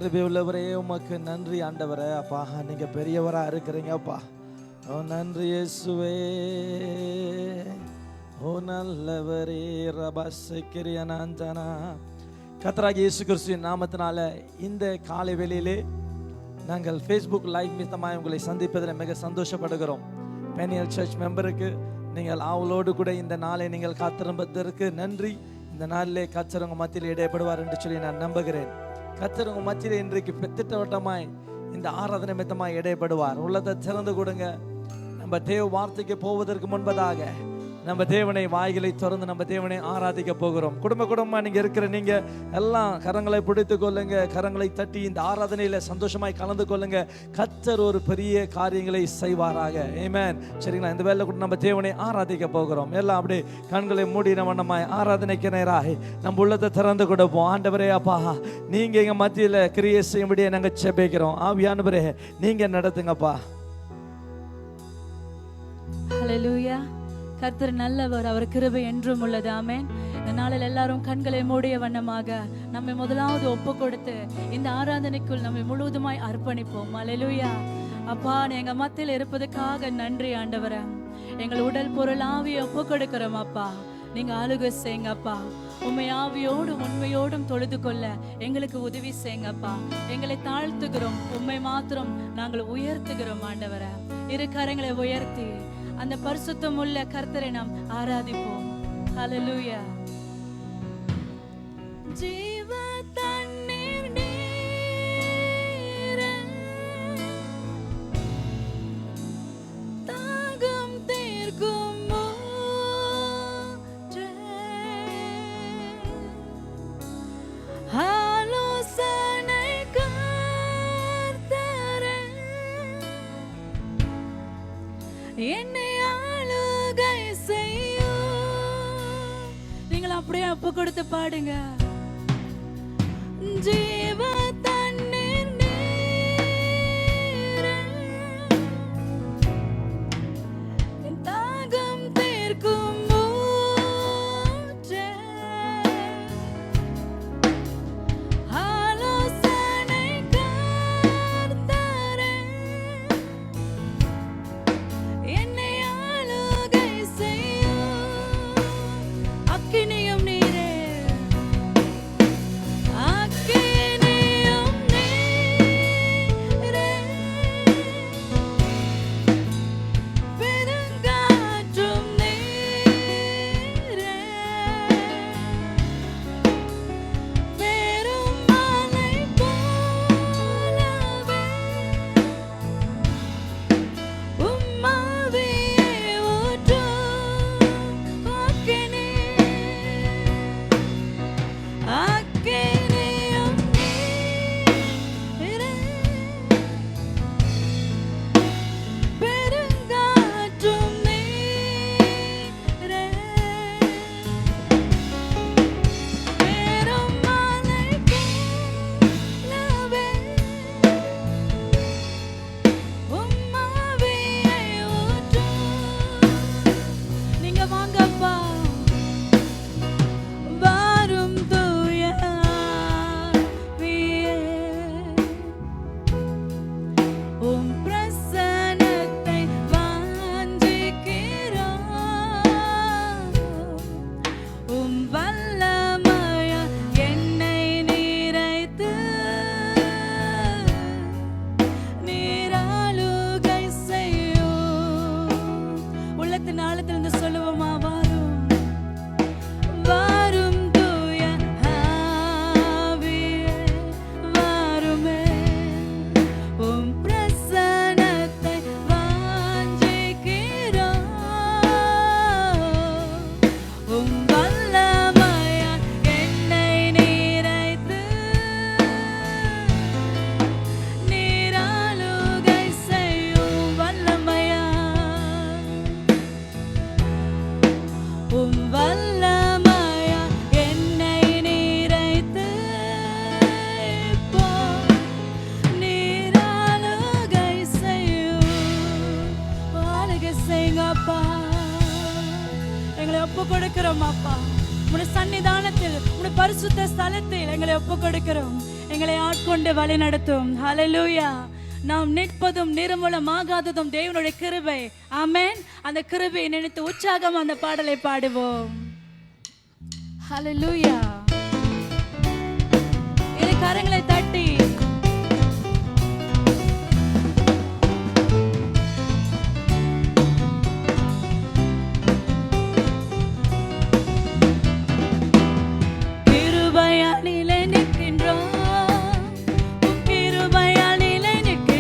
கிருபை உள்ளவரே, உமக்கு நன்றி ஆண்டவரே. அப்பா, நீங்க பெரியவரா இருக்கிறீங்கப்பா. ஓ நன்றி இயேசுவே, ஓ நல்லவரே. ரபசக்கிரியனாஞ்சனா கர்த்தராகிய இயேசு கிறிஸ்துவின் நாமத்தினால இந்த காலை வேளையிலே நாங்கள் ஃபேஸ்புக் லைவ் நிமித்தமாக உங்களை சந்திப்பதில் மிக சந்தோஷப்படுகிறோம். பெனியல் சர்ச் மெம்பருக்கு நீங்கள் ஆவலோடு கூட இந்த நாளை நீங்கள் காத்திருப்பதற்கு நன்றி. இந்த நாளிலே கர்த்தர் உங்கள் மத்தியில் இடைப்படுவார் என்று சொல்லி நான் நம்புகிறேன். கர்த்தர் உங்கள் மத்தியில் இன்றைக்கு திட்டவட்டமாய் இந்த ஆராதனை நிமித்தமாக இடைப்படுவார். உள்ளத்தை திறந்து கொடுங்க. நம்ம தேவ வார்த்தைக்கு போவதற்கு முன்பதாக நம்ம தேவனை வாய்களை திறந்து நம்ம தேவனை ஆராதிக்க போகிறோம். குடும்பமா நீங்க இருக்கிற நீங்க எல்லாம் கரங்களை பிடித்து கொள்ளுங்க, கரங்களை தட்டி இந்த ஆராதனையில சந்தோஷமாய் கலந்து கொள்ளுங்க. கர்த்தர் ஒரு பெரிய காரியங்களை செய்வாராக. ஆமென். சரிங்களா? இந்த வேளையில கூட நம்ம தேவனை ஆராதிக்க போகிறோம். எல்லாம் அப்படியே கண்களை மூடின வண்ணமாய் ஆராதனைக்கு நேராக நம்ம உள்ளத்தை திறந்து கொடுப்போம். ஆண்டவரே அப்பா, நீங்க எங்க மத்தியில கிரியை செய்யும்படியே நாங்க ஜெபிக்கிறோம். ஆவியானவரே நீங்க நடத்துங்கப்பா. ஹல்லேலூயா. கர்த்தர் நல்லவர், அவர் கிருபை என்றும் உள்ளது. ஆமென். இந்த நாளில் எல்லாரும் கண்களை மூடிய வண்ணமாக நம்மை முதலாவது ஒப்பு கொடுத்து இந்த ஆராதனைக்குள் நம்மை முழுவதுமாய் அர்ப்பணிப்போம். ஹல்லேலூயா. அப்பா, எங்க மத்தியில் இருப்பதற்காக நன்றி ஆண்டவரே. எங்கள் உடல் பொருள் ஆவியை ஒப்பு கொடுக்கிறோம் அப்பா. நீங்க ஆளுகை செய்யுங்கப்பா. உண்மை ஆவியோடும் உண்மையோடும் தொழுது கொள்ள எங்களுக்கு உதவி செய்யுங்கப்பா. எங்களை தாழ்த்துகிறோம், உண்மை மாத்திரம் நாங்கள் உயர்த்துகிறோம் ஆண்டவரே. இரு கரங்களை உயர்த்தி அந்த பரிசுத்தம் உள்ள கர்த்தரை நாம் ஆராதிப்போம். ஹல்லேலூயா. ஜீவ தண்ணீர் நீரே, தாகம் தீர்க்கும் ஊற்றே, ஆலோசனை கர்த்தரே, என்னை ஆளுகை செய்யும். நீங்கள் அப்படியே ஒப்பு கொடுத்து பாடுங்க. ஜீவ தண்ணீர் நீரே, தாகம் தீர்க்கும் ஊற்றே, ஆலோசனை கர்த்தரே, என்னை ஆளுகை செய்யும். அக்கினியும் நீரே, அக்கினியும் நீரே, பெருங்காற்றும் நீரே, பெருமழை போலவே உம்மாவியை ஊற்றும். அக்கினி, அக்கினியும் நீரே, பெருங்காற்றும் நீரே, பெருமழை போலவே உம்மாவியை ஊற்றும். நீங்க வாங்கப்பா. வாரும் தூய ஆவியே, உம் பிரசன்னத்தை வாஞ்சிக்கிறோம். உம் வல்லமையால் என்னை நிறைத்து நீர் ஆளுகை செய்யும். உள்ளத்தின் ஆழத்திலிருந்து சொல்லுவோமா? வாரும் தூய ஆவியே, வாருமே, உம் பிரசன்னத்தை வாஞ்சிக்கிறோம். உம் வல்லமையால் என்னை நிறைத்து நீர் ஆளுகை செய்யும். வல்லமையால், உம் வல்லமையால் என்னை நிறைத்து இப்போ நீர் ஆளுகை செய்யும். ஆளுகை செய்யுங்கப்பா. எங்களை ஒப்பு கொடுக்கிறோம் அப்பா. உடைய சன்னிதானத்தில், உடைய பரிசுத்த ஸ்தலத்தில் எங்களை ஒப்பு கொடுக்கிறோம். எங்களை ஆட்கொண்டு வழி நடத்தும். ஹல்லேலூயா. நாம் நிற்பதும் நிர்மூலமாகாததும் தேவனுடைய கிருபை. ஆமென். அந்த கிருபையை நினைத்து உற்சாகம் அந்த பாடலை பாடுவோம். ஹல்லேலூயா. இரு கரங்களை தட்டி கிருபையால் நிலை நிற்கின்றோம். கிருபையால் நிலை நிற்கின்றோம்.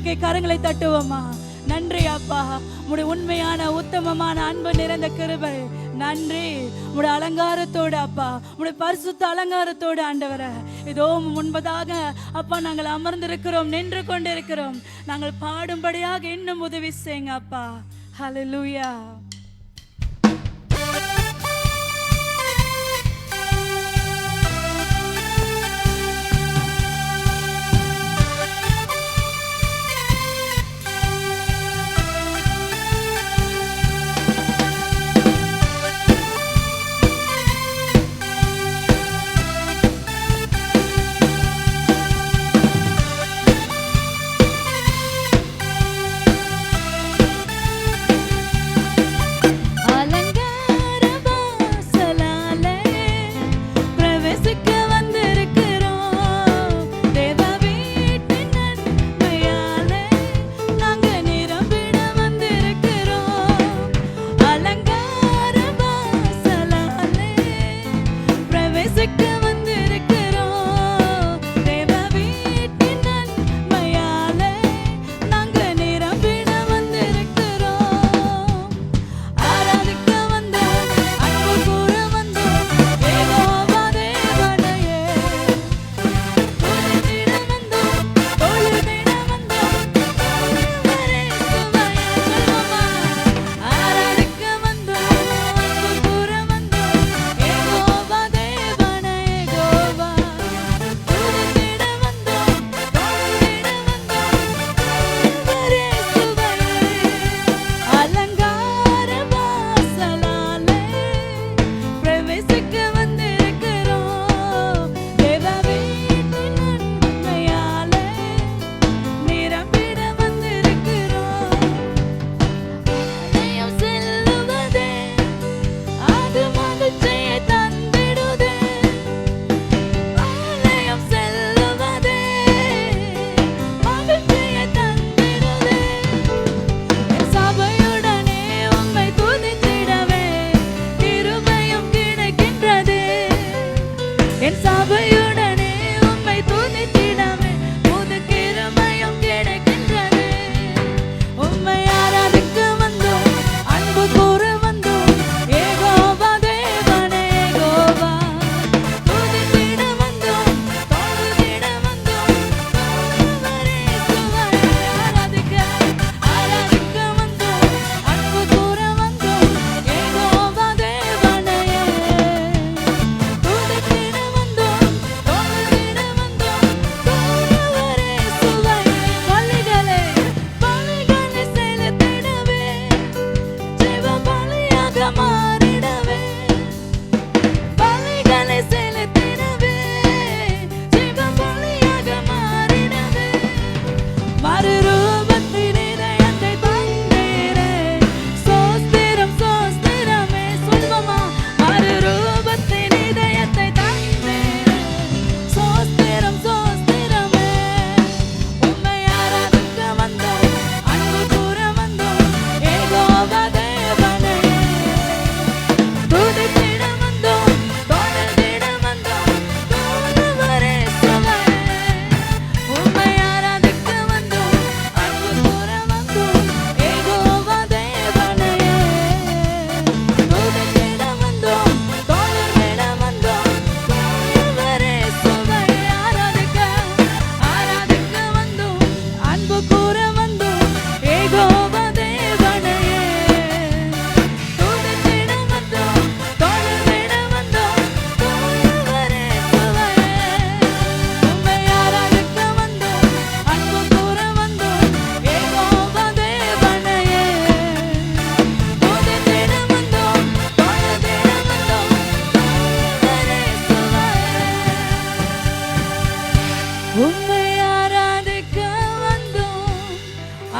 ஆண்டவருக்கு கரங்களை தட்டுவோமா? நன்றி அப்பா, உம்முடைய உண்மையான உத்தமமான அன்பு நிறைந்த கிருபை. நன்றி உம்முடைய அலங்காரத்தோடு அப்பா, உம்முடைய பரிசுத்த அலங்காரத்தோடு ஆண்டவரே, இதோ முன்பதாக அப்பா நாங்கள் அமர்ந்திருக்கிறோம், நின்று கொண்டிருக்கிறோம். நாங்கள் பாடும்படியாக இன்னும் உதவி செய்யுங்க அப்பா. ஹல்லேலூயா.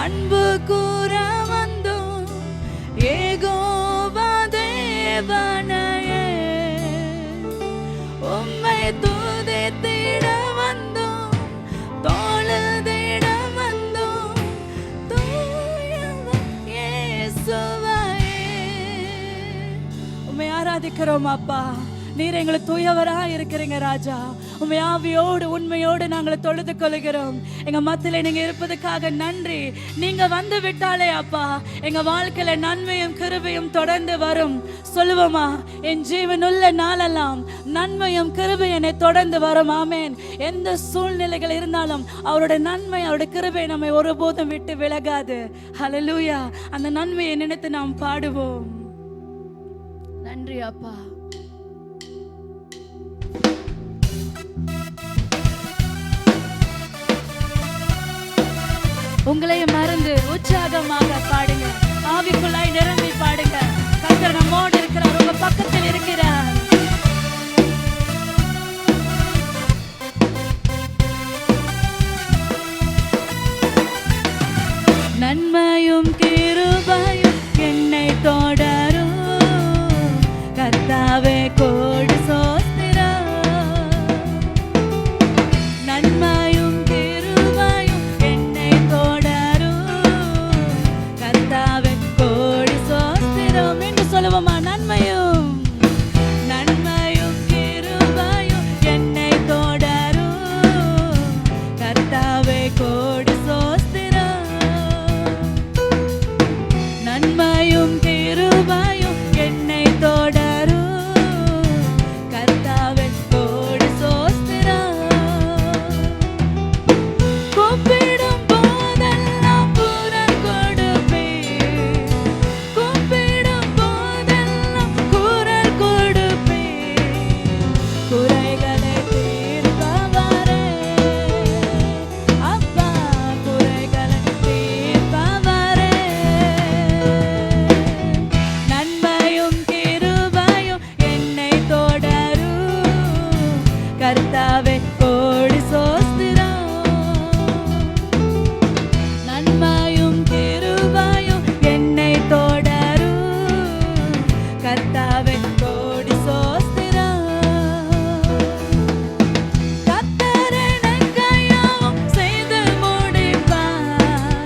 அன்பு கூற வந்தோம் யெகோவா தேவனையே, உம்மை துதித்திட வந்தோம், தொழுதிட வந்தோம், தூயவர் இயேசுவையே. உம்மை ஆராதிக்கிறோம் அப்பா. நீர் எங்களுக்கு தூயவரா இருக்கிறீங்க ராஜா. உண்மை ஆவியோடு உண்மையோடு நாங்கள் தொழுது கொள்கிறோம். எங்க மத்தியில நீங்க இருப்பதுக்காக நன்றி. நீங்க வந்து விட்டாலே அப்பா எங்க வாழ்க்கையில நன்மையும் கிருபையும் தொடர்ந்து வரும். சொல்லுவோமா, என் ஜீவனுள்ள நாளெல்லாம் நன்மையும் கிருபை என்னை தொடர்ந்து வரும். ஆமேன். எந்த சூழ்நிலைகள் இருந்தாலும் அவருடைய நன்மை அவருடைய கிருபை நம்மை ஒருபோதும் விட்டு விலகாது. ஹல்லேலூயா. அந்த நன்மையை நினைத்து நாம் பாடுவோம். நன்றி அப்பா. உங்களையும் மறந்து உற்சாகமாக பாடுங்க. ஆவிக்குள்ளாய் நிரம்பி பாடுங்க. கர்த்தர் நம்மோடு இருக்கிறார், உங்க பக்கத்தில் இருக்கிறார். நன்மையும் கிருபையும் என்னை தொடரும். கர்த்தாவே கோடி ஸ்தோத்திரம். நன்மையும் கிருபையும் என்னை தொடரும். கர்த்தாவே கோடி ஸ்தோத்திரம் என்று சொல்லுவோமா? நன்மையும் கிருபையும் என்னை தொடரும். கர்த்தாவே கோடி ஸ்தோத்திரம். நன்மையும் கிருபையும் என்னை தொடரும். கர்த்தாவே கோடி ஸ்தோத்திரம். கூப்பிடும் போதெல்லாம் குரல் கொடுப்பேன். கூப்பிடும் போதெல்லாம் குரல் கொடுப்பேன். குறைகளை தீர்ப்பவரே அப்பா, குறைகளை தீர்ப்பவரே. நன்மையும் கிருபையும் என்னை தொடரும். கர்த்தாவே கோடி ஸ்தோத்திரம். நன்மையும் கிருபையும் என்னை தொடரும். கர்த்தாவே கோடி ஸ்தோத்திரம். கர்த்தர் எனக்காகவும் செய்து முடிப்பார்.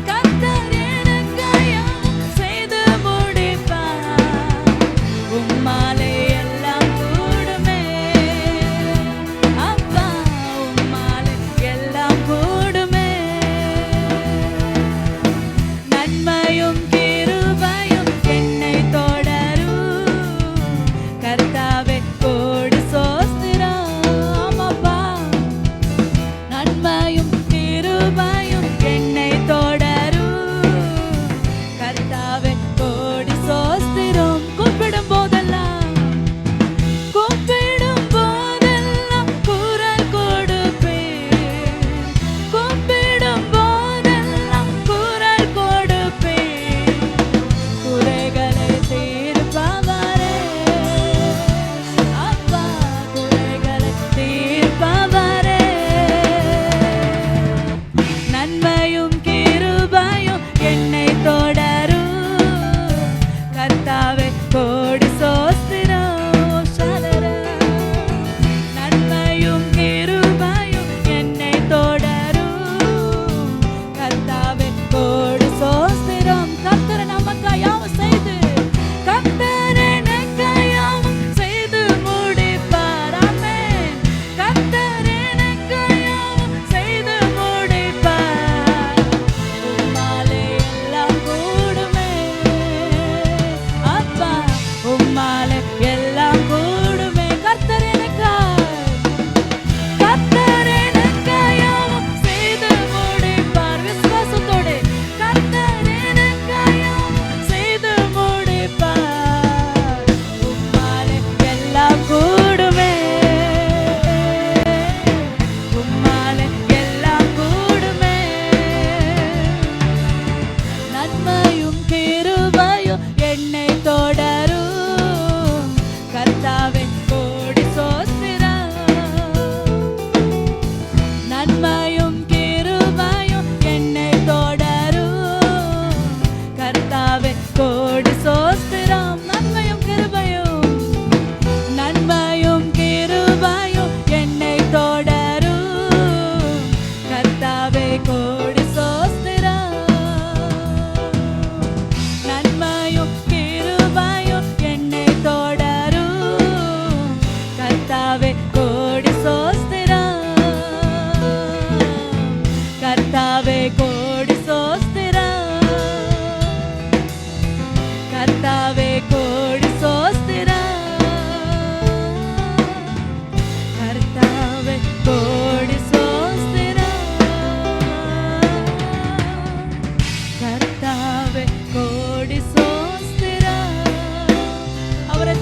கர்த்தர் எனக்காகவும் செய்து முடிப்பார். உம்மாலே எல்லாம் கூடுமே அப்பா, உம்மாலே எல்லாம் கூடுமே. நன்மையும் கிருபையும் என்னை தொடரும். கர்த்தாவே கோடி ஸ்தோத்திரம். ஆமாப்பா. நன்மையும் கிருபையும் என்னை தொடரும். கர்த்தாவே கோடி ஸ்தோத்திரம். கூப்பிடும் போதெல்லாம் குரல் கொடுப்பேன். கூப்பிடும் போதெல்லாம் குரல் கொடுப்பேன். குறைகளை தீர்ப்பவரே அப்பா, குறைகளை தீர்ப்பவரே. நன்மையும் கிருபையும் என்னை தொடரும். கர்த்தாவே கோடி ஸ்தோத்திரம். சலரா. நன்மையும் கிருபையும் என்னை தொடரும். கர்த்தாவே கோடி ஸ்தோத்திரம். கர்த்தர் நமக்காகவும் செய்து கர்த்தர் எனக்காகவும் செய்து முடிப்பார். ஆமென். கர்த்தர் எனக்காகவும் செய்து முடிப்பார். உம்மாலே எல்லாம் கூடுமே அப்பா, உம்மாலே எல்லாம் கூடுமே. கர்த்தர் எனக்காகவும் செய்து முடிப்பார். விசுவாசத்தோடு கர்த்தர் எனக்காகவும் செய்து முடிப்பார். உம்மாலே எல்லாம் கூடுமே. உம்மாலே எல்லாம் கூடுமே. நன்மையும் கிருபையும் என்னை தொடரும். கர்த்தாவே கோடி ஸ்தோத்திரம். நன்மையும் கிருபையும் என்னை தொடரும். கர்த்தாவே கோடி ஸ்தோத்திரம். நன்மையும் கிருபையும் என்னை தொடரும். கர்த்தாவே கோடி ஸ்தோத்திரம். நன்மையும் கிருபையும் என்னை தொடரும்.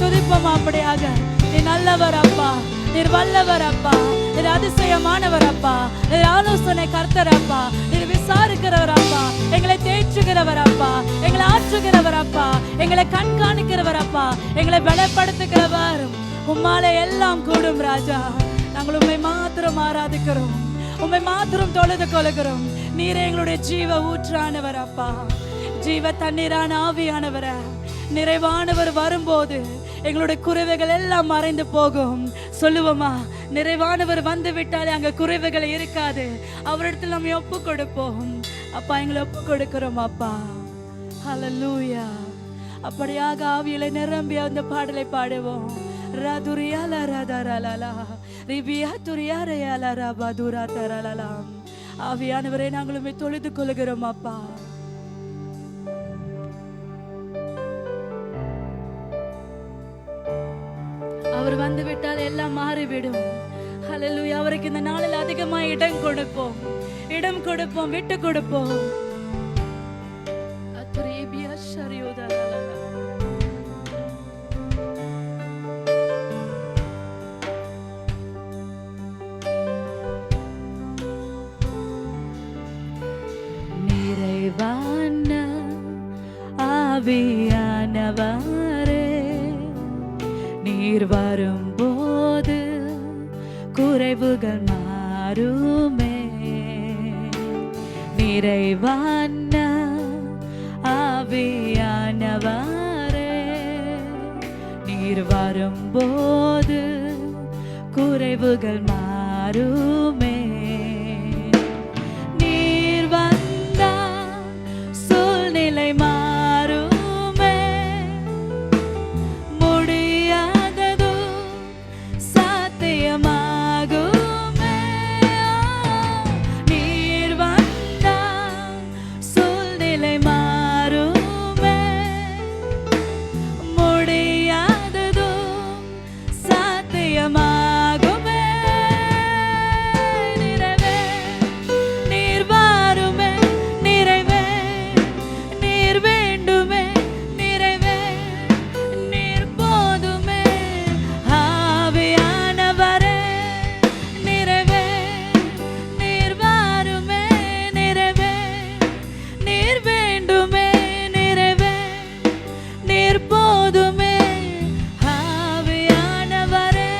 துதிப்போம். அப்படியாக நீ நல்லவர் அப்பா, நீர் வல்லவர் அப்பா, நீர் அதிசயமானவர் அப்பா, நீர் ஆலோசனை கர்த்தர் அப்பா, நீர் விசாரிக்கிறவர் அப்பா, எங்களை தேற்றுகிறவர் அப்பா, எங்களை ஆற்றுகிறவர் அப்பா, எங்களை கண்காணிக்கிறவர் அப்பா, எங்களை பலப்படுத்துகிறவர். உம்மாலே எல்லாம் கூடும் ராஜா. நாங்கள் உம்மை மாத்திரம் ஆராதிக்கிறோம், உம்மை மாத்திரம் தொழுது கொள்கிறோம். நீரே எங்களுடைய ஜீவ ஊற்றானவர் அப்பா, ஜீவ தண்ணீரான ஆவியானவர. நிறைவானவர் வரும்போது எங்களுடைய குறைவுகள் எல்லாம் மறைந்து போகும். சொல்லுவோமா? நிறைவானவர் வந்து விட்டாலே அங்க குறைவுகள் இருக்காது. அவரிடத்தில் நம்ம ஒப்பு கொடுப்போம். அப்பா, எங்களை ஒப்பு கொடுக்கிறோம் அப்பா. ஹல்லேலூயா. அப்படியாக ஆவியில நிரம்பி அந்த பாடலை பாடுவோம். ராதுரியால ராதாரலலா ரிபியா துரியாரையால ராபாதுரா தரலலா. ஆவியானவரே, நாங்களுமே தொழுது கொள்கிறோம் அப்பா. அவர் வந்து விட்டால் எல்லாம் மாறிவிடும். ஹல்லேலூயா. அவருக்கு இந்த நாளில் அதிகமாக இடம் கொடுப்போம், இடம் கொடுப்போம், விட்டு கொடுப்போம். நிறைவான ஆவியானவரே, நீர் வரும்போது குறைவுகள் மாறுமே. நிறைவான ஆவியானவரே, நீர் வரும்போது குறைவுகள் மாறுமே. நீர் வந்தா சூழ்நிலை மாறுமே, முடியாதது சாத்தியமாகுமே. நீர் வந்தா சூழ்நிலை மாறுமே, முடியாதது சாத்தியமாகுமே. நிறைவே நீர் வாருமே, நிறைவே நீர் வேண்டுமே, நிறைவே நீர் போதுமே. ஆவியானவரே, நிறைவே நீர் வாருமே, நிறைவே நீர் வேண்டுமே, நிறைவே நீர் போதுமே. ஆவியானவரே,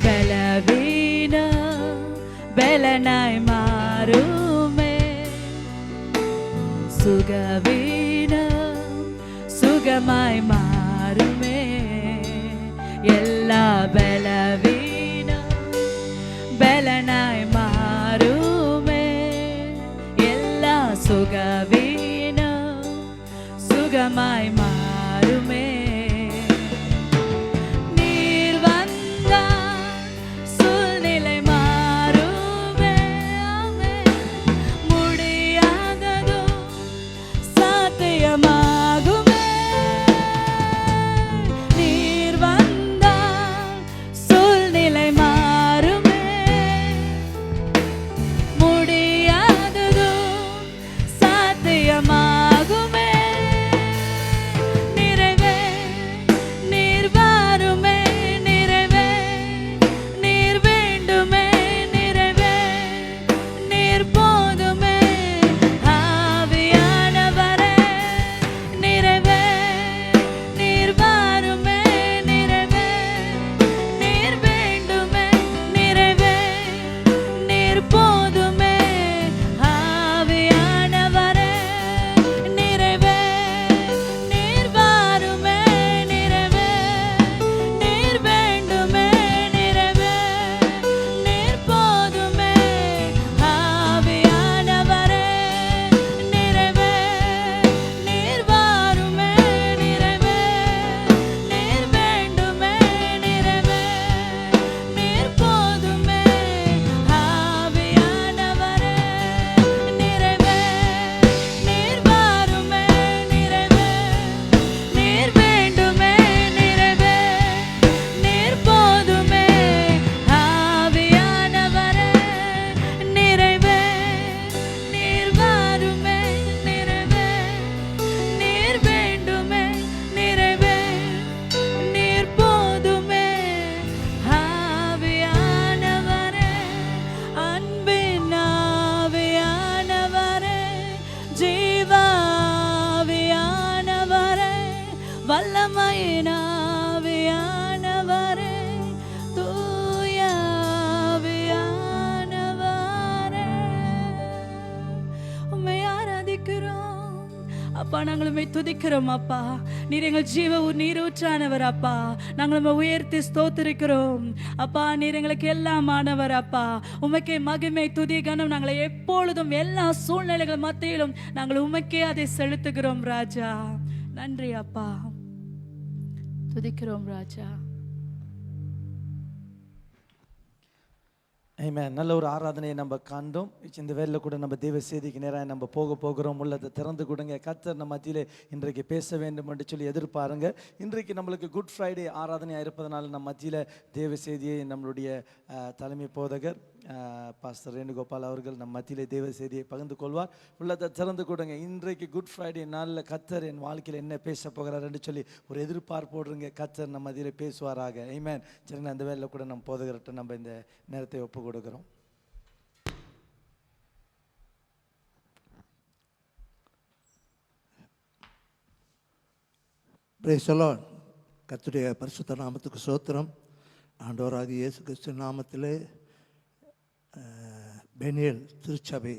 பலவீன பலனாய் மாறுமே, சுகவீன சுகமாய் மாறுமே. எல்லா பலவீன பலனாய் மாறுமே, எல்லா சுகவீன சுகமாய் மாறுமே. நீர் வந்தால் சூழ்நிலை மாறுமே, முடியாதது சாத்தியமாகுமே. நீர் வந்தால் சூழ்நிலை மாறுமே, முடியாதது சாத்தியமாகுமே. நிறைவே நாங்கள் உம்மை துதிக்கிறோம் அப்பா. நீர் எங்கள் ஜீவ நீரூற்றானவர் அப்பா. நாங்கள் உம்மை உயர்த்தி ஸ்தோத்திரிக்கிறோம் அப்பா. நீர் எங்களுக்கு எல்லாம் ஆனவர் அப்பா. உமக்கே மகிமை துதி கனம் நாங்களை எப்பொழுதும் எல்லா சூழ்நிலைகள் மத்தியிலும் நாங்கள் உமக்கே அதை செலுத்துகிறோம் ராஜா. நன்றி அப்பா, துதிக்கிறோம் ராஜா. ஆமென். நல்ல ஒரு ஆராதனையை நம்ம காண்டோம். இந்த வேலையில் கூட நம்ம தெய்வ செய்திக்கு நேராக நம்ம போகிறோம். உள்ளதை திறந்து கொடுங்க. கர்த்தர் நம்ம மத்தியிலே இன்றைக்கு பேச வேண்டும் என்று சொல்லி எதிர்பாருங்க. இன்றைக்கு நம்மளுக்கு குட் ஃப்ரைடே ஆராதனையாக இருப்பதனால நம்ம மத்தியில் தெய்வ செய்தியை நம்மளுடைய தலைமை போதகர் பாஸ்டர் வேணுகோபால் அவர்கள் நம்ம மத்தியிலே தெய்வ செய்தியை பகிர்ந்து கொள்வார். உள்ளதை திறந்து கொடுங்க. இன்றைக்கு குட் ஃப்ரைடே நாளில் கர்த்தர் என் வாழ்க்கையில் என்ன பேச போகிறார் என்று சொல்லி ஒரு எதிர்பார்ப்போடுங்க. கர்த்தர் நம்ம மத்தியிலே பேசுவாராக. ஆமென். சரிங்க, அந்த வேலையில் கூட நம்ம போதகர்கிட்ட நம்ம இந்த நேரத்தை ஒப்பு கொடுக்கிறோம். Price the Lord. கர்த்தருடைய பரிசுத்த நாமத்துக்கு ஸ்தோத்திரம். ஆண்டவராகிய இயேசு கிறிஸ்து நாமத்திலே பெனியல் திருச்சபை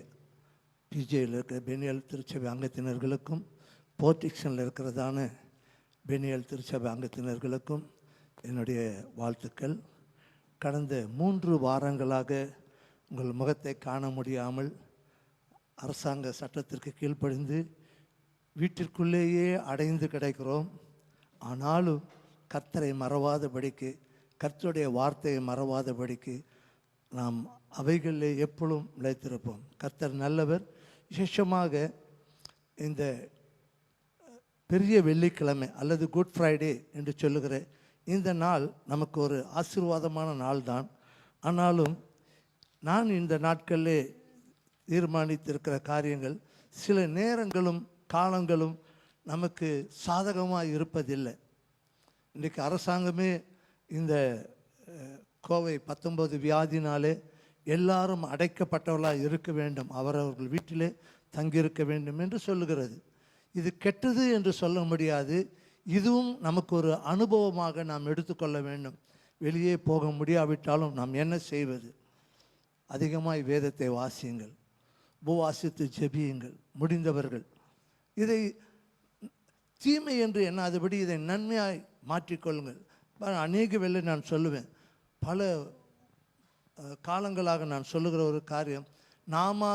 பிஜேயில் இருக்கிற பெனியல் திருச்சபை அங்கத்தினர்களுக்கும் போர்டிக்ஷனில் இருக்கிறதான பெனியல் திருச்சபை அங்கத்தினர்களுக்கும் என்னுடைய வாழ்த்துக்கள். கடந்த 3 வாரங்களாக உங்கள் முகத்தை காண முடியாமல் அரசாங்க சட்டத்திற்கு கீழ்ப்படிந்து வீட்டிற்குள்ளேயே அடைந்து கிடக்கிறோம். ஆனாலும் கர்த்தரை மறவாதபடிக்கு, கர்த்தருடைய வார்த்தையை மறவாதபடிக்கு நாம் அவைகளில் எப்பொழுதும் நிலைத்திருப்போம். கர்த்தர் நல்லவர். விசேஷமாக இந்த பெரிய வெள்ளிக்கிழமை அல்லது குட் ஃப்ரைடே என்று சொல்லுகிற இந்த நாள் நமக்கு ஒரு ஆசீர்வாதமான நாள் தான். ஆனாலும் நான் இந்த நாட்களில் தீர்மானித்திருக்கிற காரியங்கள் சில நேரங்களும் காலங்களும் நமக்கு சாதகமாக இருப்பதில்லை. இன்றைக்கு அரசாங்கமே இந்த COVID-19 வியாதினாலே எல்லாரும் அடைக்கப்பட்டவர்களாக இருக்க வேண்டும், அவரவர்கள் வீட்டிலே தங்கியிருக்க வேண்டும் என்று சொல்லுகிறது. இது கெட்டது என்று சொல்ல முடியாது. இதுவும் நமக்கு ஒரு அனுபவமாக நாம் எடுத்துக்கொள்ள வேண்டும். வெளியே போக முடியாவிட்டாலும் நாம் என்ன செய்வது? அதிகமாய் வேதத்தை வாசியுங்கள், உபவாசித்து ஜெபியுங்கள் முடிந்தவர்கள். இதை தீமை என்று எண்ணாதபடி இதை நன்மையாய் மாற்றிக்கொள்ளுங்கள். அநேக வேளை நான் சொல்லுவேன், பல காலங்களாக நான் சொல்லுகிற ஒரு காரியம், நாம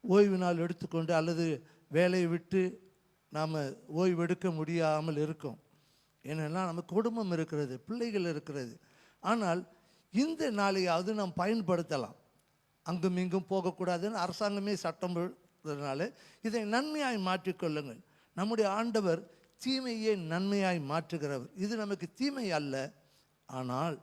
ஓய்வு நாள் எடுத்துக்கொண்டு அல்லது வேலையை விட்டு நாம் ஓய்வு எடுக்க முடியாமல் இருக்கோம். ஏன்னா நமக்கு குடும்பம் இருக்கிறது, பிள்ளைகள் இருக்கிறது. ஆனால் இந்த நாளையாவது நாம் பயன்படுத்தலாம். அங்கும் இங்கும் போகக்கூடாதுன்னு அரசாங்கமே சட்டம் போடுறதுனால இதை நன்மையாய் மாற்றிக்கொள்ளுங்கள். நம்முடைய ஆண்டவர் தீமையை நன்மையாய் மாற்றுகிறவர். இது நமக்கு தீமை அல்ல, ஆனால்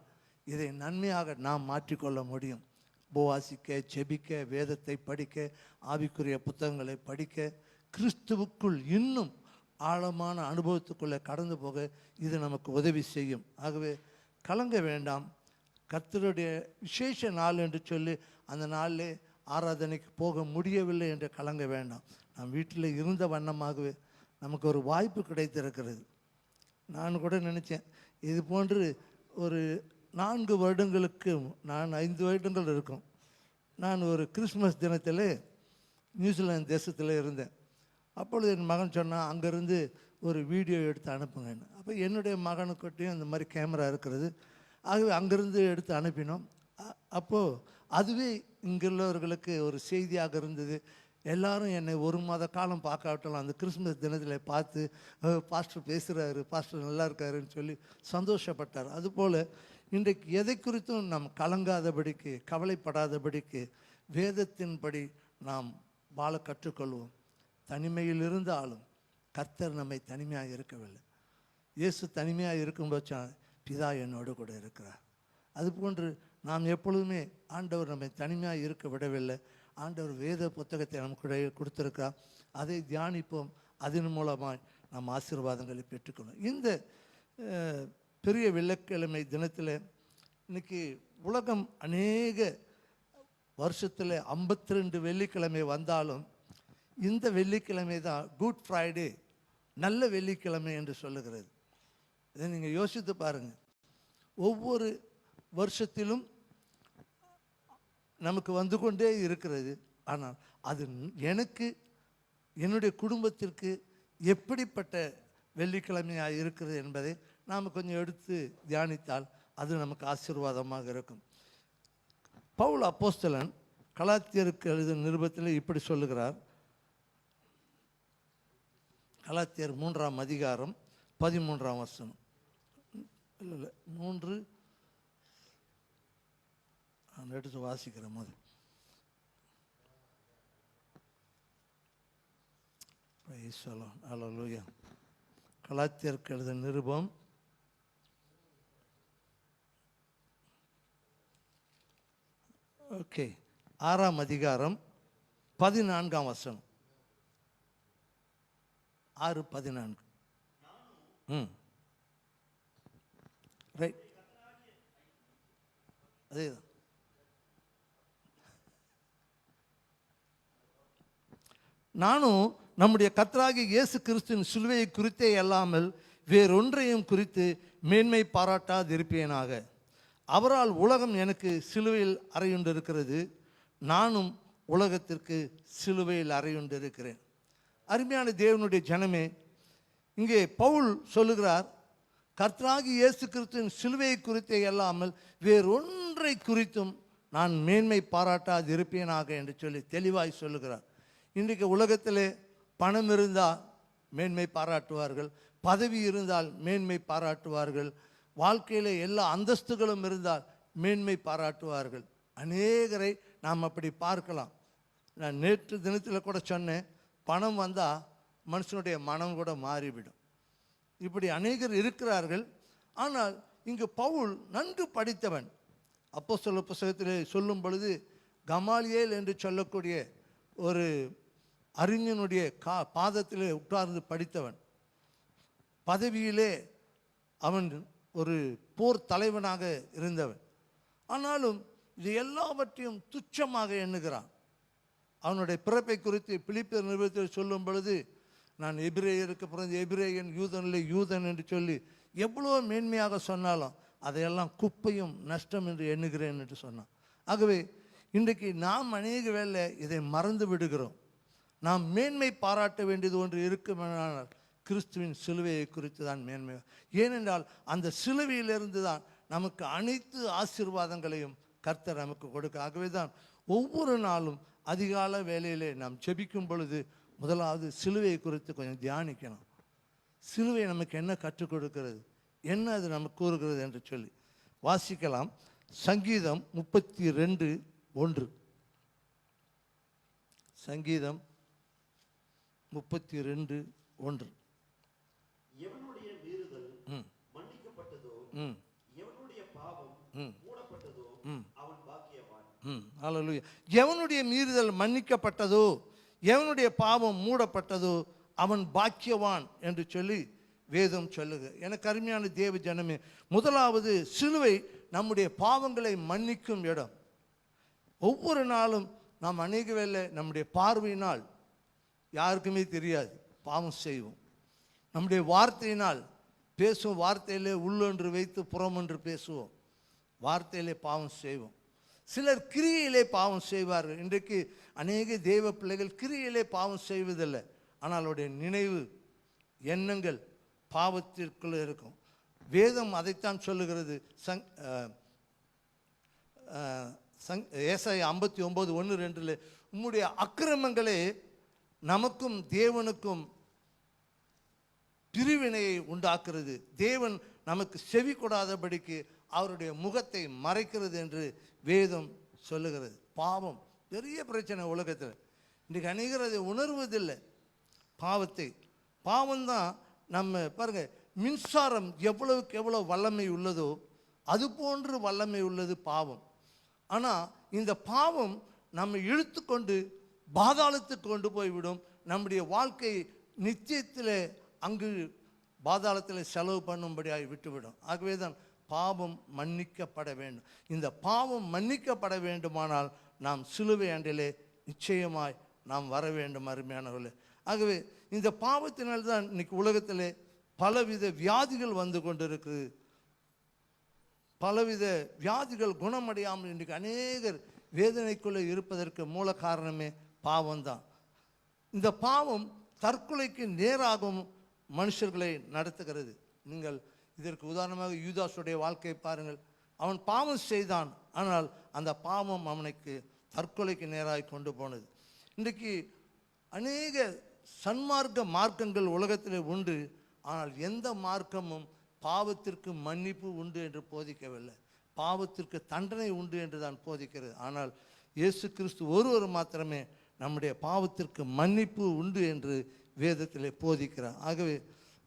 இதை நன்மையாக நாம் மாற்றிக்கொள்ள முடியும். உபவாசிக்க, ஜெபிக்க, வேதத்தை படிக்க, ஆவிக்குரிய புத்தகங்களை படிக்க, கிறிஸ்துவுக்குள் இன்னும் ஆழமான அனுபவத்துக்குள்ளே கடந்து போக இது நமக்கு உதவி செய்யும். ஆகவே கலங்க வேண்டாம். கர்த்தருடைய விசேஷ நாள் என்று சொல்லி அந்த நாளிலே ஆராதனைக்கு போக முடியவில்லை என்று கலங்க வேண்டாம். நாம் வீட்டில் இருந்த வண்ணமாகவே நமக்கு ஒரு வாய்ப்பு கிடைத்திருக்கிறது. நான் கூட நினச்சேன், இது போன்று ஒரு 4 வருடங்களுக்கு, நான் 5 வருடங்கள் இருக்கும், நான் ஒரு கிறிஸ்மஸ் தினத்தில் நியூசிலாந்து தேசத்தில் இருந்தேன். அப்பொழுது என் மகன் சொன்னான், அங்கேருந்து ஒரு வீடியோ எடுத்து அனுப்புங்கன்னு. அப்போ என்னுடைய மகனுக்கிட்டையும் அந்த மாதிரி கேமரா இருக்கிறது. ஆகவே அங்கேருந்து எடுத்து அனுப்பினோம். அப்போது அதுவே இங்குள்ளவர்களுக்கு ஒரு செய்தியாக இருந்தது. எல்லாரும் என்னை 1 மாத காலம் பார்க்காவிட்டாலும் அந்த கிறிஸ்மஸ் தினத்தில் பார்த்து, பாஸ்டர் பேசுகிறாரு, பாஸ்டர் நல்லா இருக்காருன்னு சொல்லி சந்தோஷப்பட்டார். அதுபோல் இன்றைக்கு எதை குறித்தும் நாம் கலங்காதபடிக்கு, கவலைப்படாதபடிக்கு வேதத்தின்படி நாம் வாழ கற்றுக்கொள்வோம். தனிமையில் இருந்தாலும் கர்த்தர் நம்மை தனிமையாக இருக்கவில்லை. இயேசு தனிமையாக இருக்கும்போது பிதா என்னோடு கூட இருக்கிறார். அதுபோன்று நாம் எப்பொழுதுமே ஆண்டவர் நம்மை தனிமையாக இருக்க விடவில்லை. ஆண்டவர் வேத புத்தகத்தை நமக்கு கொடுத்திருக்கிறார். அதை தியானிப்போம். அதன் மூலமாக நாம் ஆசீர்வாதங்களை பெற்றுக்கொள்ளும். இந்த பெரிய வெள்ளிக்கிழமை தினத்தில் இன்னைக்கு உலகம் அநேக வருஷத்தில் 52 வெள்ளிக்கிழமை வந்தாலும் இந்த வெள்ளிக்கிழமை தான் குட் ஃப்ரைடே, நல்ல வெள்ளிக்கிழமை என்று சொல்லுகிறது. இதை நீங்கள் யோசித்து பாருங்கள். ஒவ்வொரு வருஷத்திலும் நமக்கு வந்து கொண்டே இருக்கிறது. ஆனால் அது எனக்கு என்னுடைய குடும்பத்திற்கு எப்படிப்பட்ட வெள்ளிக்கிழமையாக இருக்கிறது என்பதை நாம் கொஞ்சம் எடுத்து தியானித்தால் அது நமக்கு ஆசீர்வாதமாக இருக்கும். பவுல் அப்போஸ்தலன் கலாத்தியருக்கு எழுதிய நிருபத்தில் இப்படி சொல்லுகிறார். கலாத்தியர் 3ஆம் அதிகாரம் 13ஆம் வசனம். இல்லை 3 அந்த எடுத்து வாசிக்கிற போது அல்லேலூயா. கலாத்தியருக்கு எழுதிய நிருபம் 6ஆம் அதிகாரம் 14ஆம் வசனம். 6:14. ரைட், அதேதான். நானும் நம்முடைய கர்த்தராகிய இயேசு கிறிஸ்துவின் சிலுவையை குறித்தே அல்லாமல் வேறொன்றையும் குறித்து மேன்மை பாராட்டாதிருப்பேனாக. அவரால் உலகம் எனக்கு சிலுவையில் அறையுண்டிருக்கிறது, நானும் உலகத்திற்கு சிலுவையில் அறையுண்டிருக்கிறேன். அருமையான தேவனுடைய ஜனமே, இங்கே பவுல் சொல்லுகிறார், கர்த்தராகிய இயேசு கிறிஸ்துவின் சிலுவையை குறித்தே அல்லாமல் வேறொன்றை குறித்தும் நான் மேன்மை பாராட்டாதிருப்பேனாக என்று சொல்லி தெளிவாய் சொல்லுகிறார். இன்றைக்கு உலகத்திலே பணம் இருந்தால் மேன்மை பாராட்டுவார்கள், பதவி இருந்தால் மேன்மை பாராட்டுவார்கள், வாழ்க்கையில் எல்லா அந்தஸ்துகளும் இருந்தால் மேன்மை பாராட்டுவார்கள். அநேகரை நாம் அப்படி பார்க்கலாம். நான் நேற்று தினத்தில் கூட சொன்னேன், பணம் வந்தால் மனுஷனுடைய மனம் கூட மாறிவிடும். இப்படி அநேகர் இருக்கிறார்கள். ஆனால் இங்கு பவுல் நன்கு படித்தவன். அப்போஸ்தலர் புத்தகத்திலே சொல்லும் பொழுது கமாலியேல் என்று சொல்லக்கூடிய ஒரு அறிஞனுடைய பாதத்திலே உட்கார்ந்து படித்தவன். பதவியிலே அவன் ஒரு போர் தலைவனாக இருந்தவன். ஆனாலும் இது எல்லாவற்றையும் துச்சமாக எண்ணுகிறான். அவனுடைய பிறப்பை குறித்து பிலிப்பியர் நிருபத்தில் சொல்லும் பொழுது, நான் எபிரேயருக்கு பிறந்த எபிரேயன், யூதனிலே யூதன் என்று சொல்லி எவ்வளோ மேன்மையாக சொன்னாலும் அதையெல்லாம் குப்பையும் நஷ்டம் என்று எண்ணுகிறேன் என்று சொன்னான். ஆகவே இன்றைக்கு நாம் அநேக வேளை இதை மறந்து விடுகிறோம். நாம் மேன்மை பாராட்ட வேண்டியது ஒன்று இருக்குமென்றால் கிறிஸ்துவின் சிலுவையை குறித்து தான் மேன்மை. ஏனென்றால் அந்த சிலுவையிலிருந்து தான் நமக்கு அனைத்து ஆசீர்வாதங்களையும் கர்த்தர் நமக்கு கொடுக்க. ஆகவே தான் ஒவ்வொரு நாளும் அதிகால வேளையிலே நாம் ஜெபிக்கும் பொழுது முதலாவது சிலுவையை குறித்து கொஞ்சம் தியானிக்கணும். சிலுவை நமக்கு என்ன கற்றுக் கொடுக்கிறது, என்ன அது நமக்கு கூறுகிறது என்று சொல்லி வாசிக்கலாம். சங்கீதம் 32:1. சங்கீதம் 32:1. எவனுடைய மீறுதல் மன்னிக்கப்பட்டதோ, எவனுடைய பாவம் மூடப்பட்டதோ, அவன் பாக்கியவான். அல்லேலூயா. எவனுடைய மீறுதல் மன்னிக்கப்பட்டதோ, எவனுடைய பாவம் மூடப்பட்டதோ, அவன் பாக்கியவான் என்று சொல்லி வேதம் சொல்லுக. எனக்கு அருமையான தேவ ஜனமே, முதலாவது சிலுவை நம்முடைய பாவங்களை மன்னிக்கும் இடம். ஒவ்வொரு நாளும் நாம் அநேக வேளை நம்முடைய பார்வையினால் யாருக்குமே தெரியாது பாவம் செய்வோம். நம்முடைய வார்த்தையினால் பேசுவோம், வார்த்தையிலே உள்ளொன்று வைத்து புறமொன்று பேசுவோம், வார்த்தையிலே பாவம் செய்வோம். சிலர் கிரியையிலே பாவம் செய்வார்கள். இன்றைக்கு அநேக தேவ பிள்ளைகள் கிரியையிலே பாவம் செய்வதில்லை, ஆனால் அவருடைய நினைவு எண்ணங்கள் பாவத்திற்குள்ளே இருக்கும். வேதம் அதைத்தான் சொல்லுகிறது. ஏசாயா 59:1-2 உம்முடைய அக்கிரமங்களே நமக்கும் தேவனுக்கும் பிரிவினையை உண்டாக்குறது, தேவன் நமக்கு செவி கொடாதபடிக்கு அவருடைய முகத்தை மறைக்கிறது என்று வேதம் சொல்லுகிறது. பாவம் பெரிய பிரச்சனை உலகத்தில். இன்றைக்கு அநேகர் அதை உணர்வதில்லை பாவத்தை. பாவம்தான் நம்ம பாருங்க, மின்சாரம் எவ்வளவுக்கு எவ்வளோ வல்லமை உள்ளதோ அது போன்று வல்லமை உள்ளது பாவம். ஆனால் இந்த பாவம் நம்ம இழுத்து கொண்டு பாதாளத்துக்கு கொண்டு போய்விடும். நம்முடைய வாழ்க்கை நித்தியத்தில் அங்கு பாதாளத்தில் செலவு பண்ணும்படியாக விட்டுவிடும். ஆகவே தான் பாவம் மன்னிக்கப்பட வேண்டும். இந்த பாவம் மன்னிக்கப்பட வேண்டுமானால் நாம் சிலுவை அண்டிலே நிச்சயமாய் நாம் வர வேண்டும் அருமையானவர்களே. ஆகவே இந்த பாவத்தினால்தான் இன்னைக்கு உலகத்திலே பலவித வியாதிகள் வந்து கொண்டிருக்குது. பலவித வியாதிகள் குணமடையாமல் இன்றைக்கு அநேகர் வேதனைக்குள்ளே இருப்பதற்கு மூல காரணமே பாவம்தான். இந்த பாவம் தற்கொலைக்கு நேராகவும் மனுஷர்களை நடத்துகிறது. நீங்கள் இதற்கு உதாரணமாக யூதாசுடைய வாழ்க்கையை பாருங்கள். அவன் பாவம் செய்தான், ஆனால் அந்த பாவம் அவனுக்கு தற்கொலைக்கு நேராக கொண்டு போனது. இன்றைக்கு அநேக சன்மார்க்க மார்க்கங்கள் உலகத்தில் உண்டு, ஆனால் எந்த மார்க்கமும் பாவத்திற்கு மன்னிப்பு உண்டு என்று போதிக்கவில்லை, பாவத்திற்கு தண்டனை உண்டு என்று தான் போதிக்கிறது. ஆனால் இயேசு கிறிஸ்து ஒருவர் மாத்திரமே நம்முடைய பாவத்திற்கு மன்னிப்பு உண்டு என்று வேதத்திலே போதிக்கிறார். ஆகவே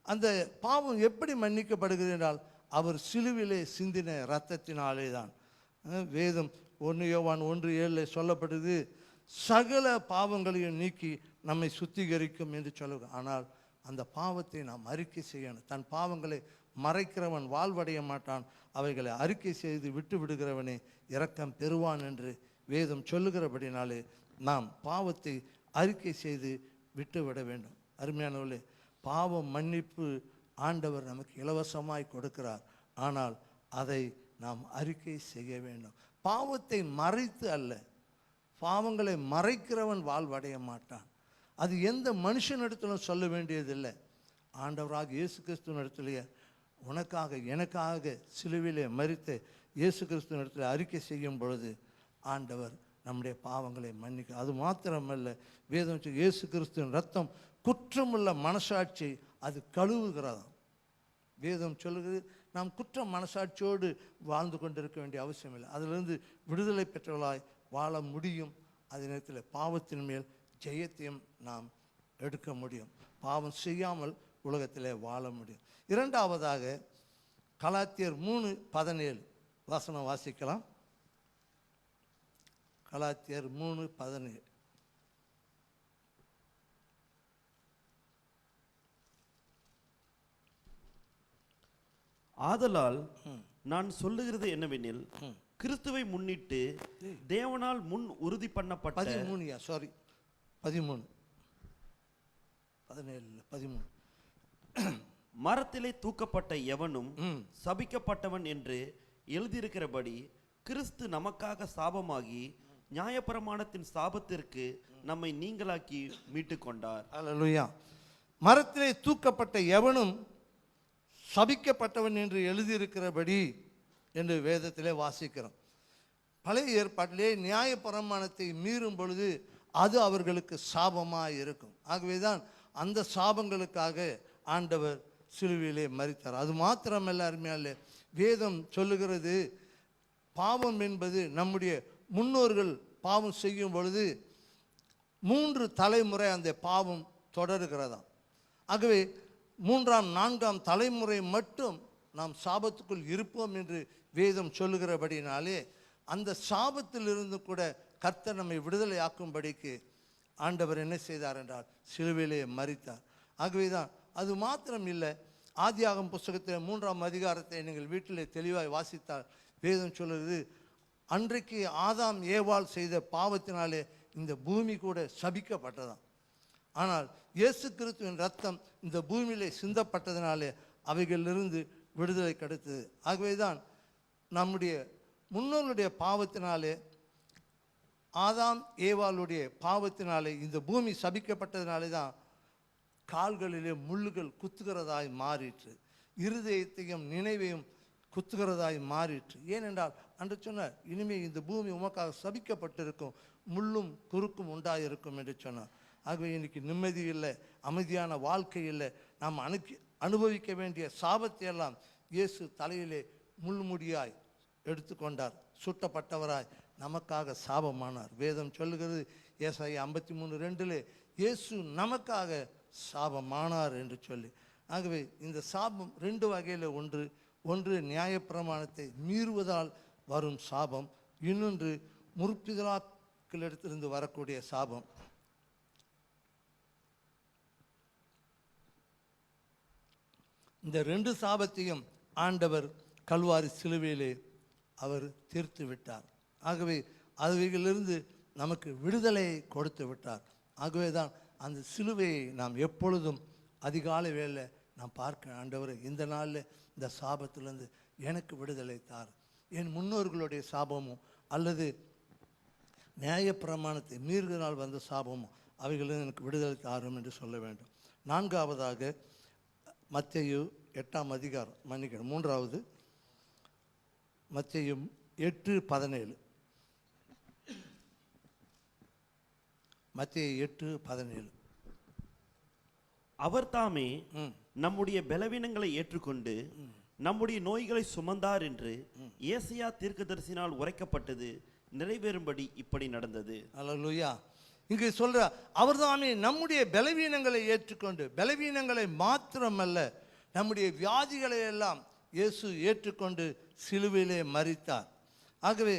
அந்த பாவம் எப்படி மன்னிக்கப்படுகிறது என்றால் அவர் சிலுவிலே சிந்தின இரத்தத்தினாலே தான். வேதம் 1 யோவான் 1:7 சொல்லப்படுது, சகல பாவங்களையும் நீக்கி நம்மை சுத்திகரிக்கும் என்று சொல்லுங்க. ஆனால் அந்த பாவத்தை நாம் அறிக்கை செய்யணும். தன் பாவங்களை மறைக்கிறவன் வாழ்வடைய மாட்டான், அவைகளை அறிக்கை செய்து விட்டு விடுகிறவனே இரக்கம் பெறுவான் என்று வேதம் சொல்லுகிறபடினாலே நாம் பாவத்தை அறிக்கை செய்து விட்டு விட வேண்டும். அருமையானவர்களே, பாவ மன்னிப்பு ஆண்டவர் நமக்கு இலவசமாய் கொடுக்கிறார், ஆனால் அதை நாம் அறிக்கை செய்ய வேண்டும். பாவத்தை மறைத்து அல்ல, பாவங்களை மறைக்கிறவன் வாழ்வடைய மாட்டான். அது எந்த மனுஷனிடத்திலும் சொல்ல வேண்டியதில்லை. ஆண்டவராக இயேசு கிறிஸ்துவனிடத்திலேயே உனக்காக எனக்காக சிலுவிலே மரித்த இயேசு கிறிஸ்துவனிடத்தில் அறிக்கை செய்யும் பொழுது ஆண்டவர் நம்முடைய பாவங்களை மன்னிக்க. அது மாத்திரமல்ல, வேதம் இயேசு கிறிஸ்துவின் ரத்தம் குற்றமுள்ள மனசாட்சி அது கழுவுகிறதாம். வேதம் சொல்லுகிறது, நாம் குற்ற மனசாட்சியோடு வாழ்ந்து கொண்டிருக்க வேண்டிய அவசியம் இல்லை. அதிலிருந்து விடுதலை பெற்றவர்களாய் வாழ முடியும். அதே நேரத்தில் பாவத்தின் மேல் ஜெயத்தையும் நாம் எடுக்க முடியும். பாவம் செய்யாமல் உலகத்திலே வாழ முடியும். இரண்டாவதாக கலாத்தியர் 3:17 வசனம் வாசிக்கலாம். கலாத்தியர் 3:17. ஆதலால் நான் சொல்லுகிறது என்னவெனில், கிறிஸ்துவை முன்னிட்டு தேவனால் முன் உறுதி பண்ணப்பட்ட 13 மரத்திலே தூக்கப்பட்ட எவனும் சபிக்கப்பட்டவன் என்று எழுதியிருக்கிறபடி கிறிஸ்து நமக்காக சாபமாகி நியாயப்பிரமாணத்தின் சாபத்திற்கு நம்மை நீங்களாக்கி மீட்டு கொண்டார். அல்லேலூயா. மரத்திலே தூக்கப்பட்ட எவனும் சபிக்கப்பட்டவன் என்று எழுதியிருக்கிறபடி என்று வேதத்திலே வாசிக்கிறோம். பழைய ஏற்பாட்டிலே நியாயப்பிரமாணத்தை மீறும் பொழுது அது அவர்களுக்கு சாபமாக இருக்கும். ஆகவேதான் அந்த சாபங்களுக்காக ஆண்டவர் சிலுவையிலே மரித்தார். அது மாத்திரமல்ல, அருமையாலே வேதம் சொல்லுகிறது, பாவம் என்பது நம்முடைய முன்னோர்கள் பாவம் செய்யும் பொழுது 3 தலைமுறை அந்த பாவம் தொடருகிறதாம். ஆகவே 3ஆம் 4ஆம் தலைமுறை மட்டும் நாம் சாபத்துக்குள் இருப்போம் என்று வேதம் சொல்லுகிறபடினாலே அந்த சாபத்திலிருந்து கூட கர்த்தர் நம்மை விடுதலை ஆக்கும்படிக்கு ஆண்டவர் என்ன செய்தார் என்றால் சிலுவையிலே மரித்தார். ஆகவேதான் அது மாத்திரம் இல்லை, ஆதியாகமம் புஸ்தகத்தில் 3ஆம் அதிகாரத்தை நீங்கள் வீட்டிலே தெளிவாய் வாசித்தால் வேதம் சொல்லுறது, அன்றைக்கு ஆதாம் ஏவாள் செய்த பாவத்தினாலே இந்த பூமி கூட சபிக்கப்பட்டதாம். ஆனால் இயேசு கிறிஸ்துவின் ரத்தம் இந்த பூமியிலே சிந்தப்பட்டதினாலே அவைகளிலிருந்து விடுதலை கிடைத்தது. ஆகவேதான் நம்முடைய முன்னோருடைய பாவத்தினாலே, ஆதாம் ஏவாளுடைய பாவத்தினாலே இந்த பூமி சபிக்கப்பட்டதினாலே தான் கால்களிலே முள்ளுகள் குத்துகிறதாய் மாறிற்று, இருதயத்தையும் நினைவையும் குத்துகிறதாய் மாறிற்று. ஏனென்றால் அன்று சொன்னார், இனிமேல் இந்த பூமி உமக்காக சபிக்கப்பட்டிருக்கும், முள்ளும் குறுக்கும் உண்டாயிருக்கும் என்று சொன்னார். ஆகவே இன்னைக்கு நிம்மதி இல்லை, அமைதியான வாழ்க்கை இல்லை. நாம் அனுபவிக்க வேண்டிய சாபத்தை எல்லாம் இயேசு தலையிலே முள்முடியாய் எடுத்துக்கொண்டார், சுட்டப்பட்டவராய் நமக்காக சாபமானார். வேதம் சொல்லுகிறது ஏசாயா 53:2 இயேசு நமக்காக சாபமானார் என்று சொல்லி. ஆகவே இந்த சாபம் 2 வகையில் ஒன்று நியாயப்பிரமாணத்தை மீறுவதால் வரும் சாபம், இன்னொன்று முற்பிதாக்களிடத்திலிருந்து வரக்கூடிய சாபம். இந்த 2 சாபத்தையும் ஆண்டவர் கல்வாரி சிலுவையிலே அவர் தீர்த்து விட்டார். ஆகவே அவைகளிலிருந்து நமக்கு விடுதலை கொடுத்து விட்டார். ஆகவே தான் அந்த சிலுவையை நாம் எப்பொழுதும் அதிகாலை வேளையில் நாம் பார்க்க, ஆண்டவர் இந்த நாளில் இந்த சாபத்திலிருந்து எனக்கு விடுதலை தார். என் முன்னோர்களுடைய சாபமும் அல்லது நியாயப்பிரமாணத்தை மீறுதனால் வந்த சாபமும் அவைகளில் எனக்கு விடுதலை தாரும் என்று சொல்ல வேண்டும். 4வதாக மத்தேயு 8ஆம் அதிகாரம், மன்னிக்கணும், 3வது மத்தேயு 8:17. மத்தேயு 8:17. அவர் தாமே நம்முடைய பலவீனங்களை ஏற்றுக்கொண்டு நம்முடைய நோய்களை சுமந்தார் என்று ஏசாயா தீர்க்கதரிசினால் உரைக்கப்பட்டது நிறைவேறும்படி இப்படி நடந்தது. அல்லேலூயா. இங்கு சொல்ற அவர் தாமே நம்முடைய பலவீனங்களை ஏற்றுக்கொண்டு, பலவீனங்களை மாத்திரமல்ல நம்முடைய வியாதிகளை எல்லாம் இயேசு ஏற்றுக்கொண்டு சிலுவையிலே மரித்தார். ஆகவே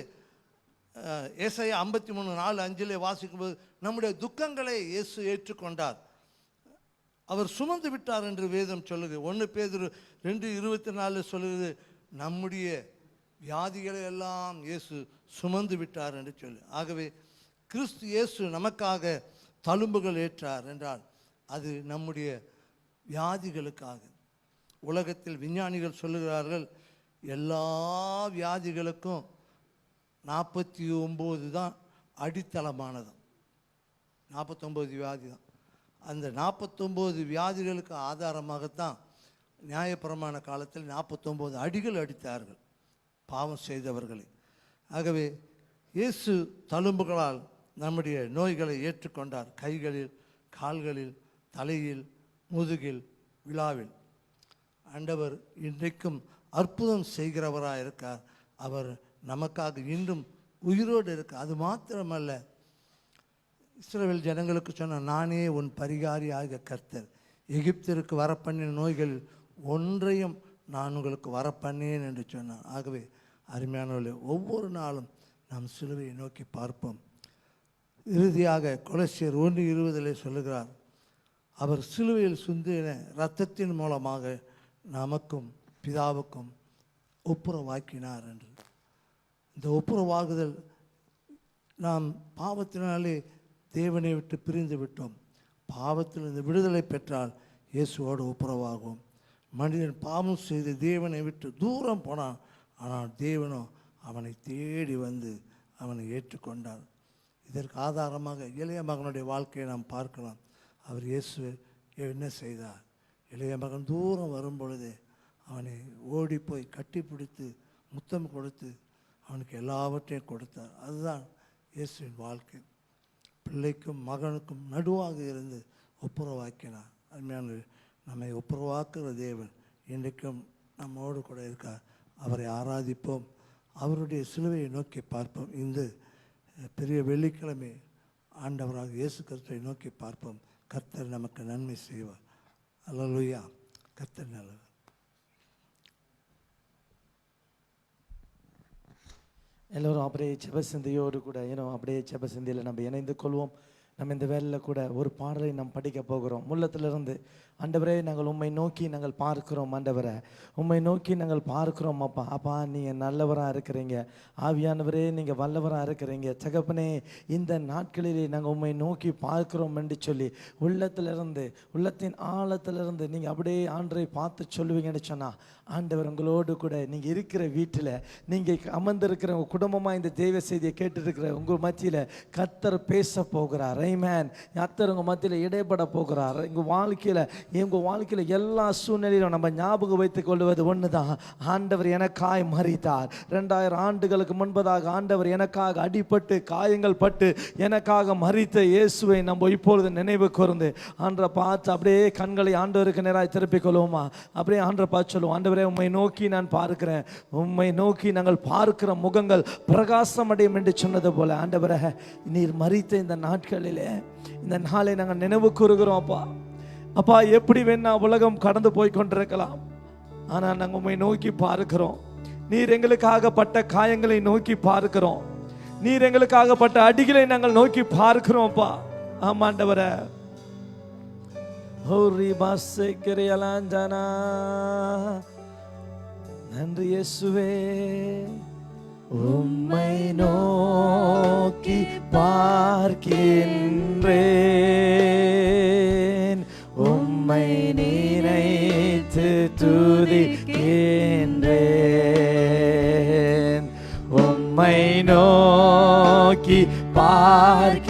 ஏசாயா 53:4-5 வாசிக்கும்போது நம்முடைய துக்கங்களை இயேசு ஏற்றுக்கொண்டார், அவர் சுமந்து விட்டார் என்று வேதம் சொல்லுது. 1 பேதுரு 2:24 சொல்லுது, நம்முடைய வியாதிகளை எல்லாம் இயேசு சுமந்து விட்டார் என்று சொல்லு. ஆகவே கிறிஸ்து இயேசு நமக்காக தழும்புகள் ஏற்றார் என்றால் அது நம்முடைய வியாதிகளுக்காக. உலகத்தில் விஞ்ஞானிகள் சொல்லுகிறார்கள், எல்லா வியாதிகளுக்கும் 49 தான் அடித்தளமானது. 49 வியாதி தான். அந்த 49 வியாதிகளுக்கு ஆதாரமாகத்தான் நியாயப்பிரமாண காலத்தில் 49 அடிகள் அடித்தார்கள் பாவம் செய்தவர்களை. ஆகவே இயேசு தழும்புகளால் நம்முடைய நோய்களை ஏற்றுக்கொண்டார். கைகளில், கால்களில், தலையில், முதுகில், விழாவில். ஆண்டவர் இன்றைக்கும் அற்புதம் செய்கிறவராக இருக்கார். அவர் நமக்காக இன்றும் உயிரோடு இருக்கார். அது மாத்திரமல்ல, இஸ்ரவேல் ஜனங்களுக்கு சொன்ன, நானே உன் பரிகாரியாக கர்த்தர், எகிப்திற்கு வரப்பண்ணின நோய்களில் ஒன்றையும் நான் உங்களுக்கு வரப்பண்ணேன் என்று சொன்னார். ஆகவே அருமையானவர்களே, ஒவ்வொரு நாளும் நாம் சிலுவையை நோக்கி பார்ப்போம். இறுதியாக கொலோசியர் 1:20 சொல்லுகிறார், அவர் சிலுவையில் சிந்தின இரத்தத்தின் மூலமாக நமக்கும் பிதாவுக்கும் ஒப்புரவாக்கினார் என்று. இந்த ஒப்புரவாகுதல், நாம் பாவத்தினாலே தேவனை விட்டு பிரிந்து விட்டோம். பாவத்தில் இந்த விடுதலை பெற்றால் இயேசுவோடு ஒப்புரவாகும். மனிதன் பாவம் செய்து தேவனை விட்டு தூரம் போனான், ஆனால் தேவனோ அவனை தேடி வந்து அவனை ஏற்றுக்கொண்டார். இதற்கு ஆதாரமாக இளைய மகனுடைய வாழ்க்கையை நாம் பார்க்கலாம். அவர் இயேசு என்ன செய்தார்? இளைய மகன் தூரம் வரும் பொழுதே அவனை ஓடி போய் கட்டி பிடித்து முத்தம் கொடுத்து அவனுக்கு எல்லாவற்றையும் கொடுத்தார். அதுதான் இயேசுவின் வாழ்க்கை. பிள்ளைக்கும் மகனுக்கும் நடுவாக இருந்து ஒப்புரவாக்கினார். அருமையான, நம்மை ஒப்புரவாக்குகிற தேவன் இன்றைக்கும் நம்மோடு கூட இருக்கார். அவரை ஆராதிப்போம், அவருடைய சிலுவையை நோக்கி பார்ப்போம். இந்த பெரிய வெள்ளிக்கிழமை ஆண்டவராக இயேசு கிறிஸ்துவை நோக்கி பார்ப்போம். கர்த்தர் நமக்கு நன்மை செய்வார். அல்லேலூயா. கர்த்தர் நல்லவர். எல்லோரும் அப்படியே ஜெபசிந்தையோடு கூட அப்படியே ஜெபசிந்தையில் நம்ம இணைந்து கொள்வோம். நம்ம இந்த வேலையில் கூட ஒரு பாடலை நாம் படிக்க போகிறோம். உள்ளத்திலிருந்து, ஆண்டவரே நாங்கள் உம்மை நோக்கி நாங்கள் பார்க்கிறோம், ஆண்டவரை உம்மை நோக்கி நாங்கள் பார்க்கிறோம். அப்பா அப்பா நீங்கள் நல்லவராக இருக்கிறீங்க, ஆவியானவரே நீங்கள் வல்லவராக இருக்கிறீங்க. தகப்பனே, இந்த நாட்களிலே நாங்கள் உம்மை நோக்கி பார்க்கிறோம் என்று சொல்லி உள்ளத்திலிருந்து, உள்ளத்தின் ஆழத்திலிருந்து நீங்கள் அப்படியே ஆண்டரை பார்த்து சொல்லுவீங்கன்னு சொன்னால், ஆண்டவர் உங்களோடு கூட நீங்கள் இருக்கிற வீட்டில், நீங்கள் அமர்ந்திருக்கிற உங்கள் குடும்பமாக இந்த தெய்வ செய்தியை கேட்டுருக்கிற உங்கள் மத்தியில் கர்த்தர் பேச போகிறார். ஆமென். கர்த்தர் உங்கள் மத்தியில் இடைப்பட போகிறார். உங்கள் வாழ்க்கையில் எல்லா சூழ்நிலையிலும் நம்ம ஞாபகம் வைத்துக் கொள்வது ஒன்று தான், ஆண்டவர் எனக்காய் மரித்தார். 2000 ஆண்டுகளுக்கு முன்பதாக ஆண்டவர் எனக்காக அடிபட்டு காயங்கள் பட்டு எனக்காக மரித்த இயேசுவை நம்ம இப்பொழுது நினைவு கூர்ந்து ஆண்டரை பார்த்து அப்படியே கண்களை ஆண்டவருக்கு நேராக திருப்பிக் கொள்வோமா? அப்படியே ஆண்டரை பார்த்து சொல்லுவோம், ஆண்டவரே உம்மை நோக்கி நான் பார்க்கிறேன், உம்மை நோக்கி நாங்கள் பார்க்கிற முகங்கள் பிரகாசம் அடையும் என்று சொன்னது போல, ஆண்டவரே நீர் மரித்த இந்த நாட்களிலே, இந்த நாளை நாங்கள் நினைவு கூறுகிறோம். அப்பா அப்பா, எப்படி வேணா உலகம் கடந்து போய் கொண்டிருக்கலாம், ஆனால் நாங்கள் உம்மை நோக்கி பார்க்கிறோம். நீர் எங்களுக்காக பட்ட காயங்களை நோக்கி பார்க்கிறோம், நீர் எங்களுக்காக பட்ட அடிகளை நாங்கள் நோக்கி பார்க்கிறோம்ப்பா. ஆமாண்டவரே, நன்றி இயேசுவே. உம்மை நோக்கி பார்க்கின்றேன், உம்மை நினைத்து துதிக்கின்றேன், உம்மை நோக்கி பார்க்கின்றேன்,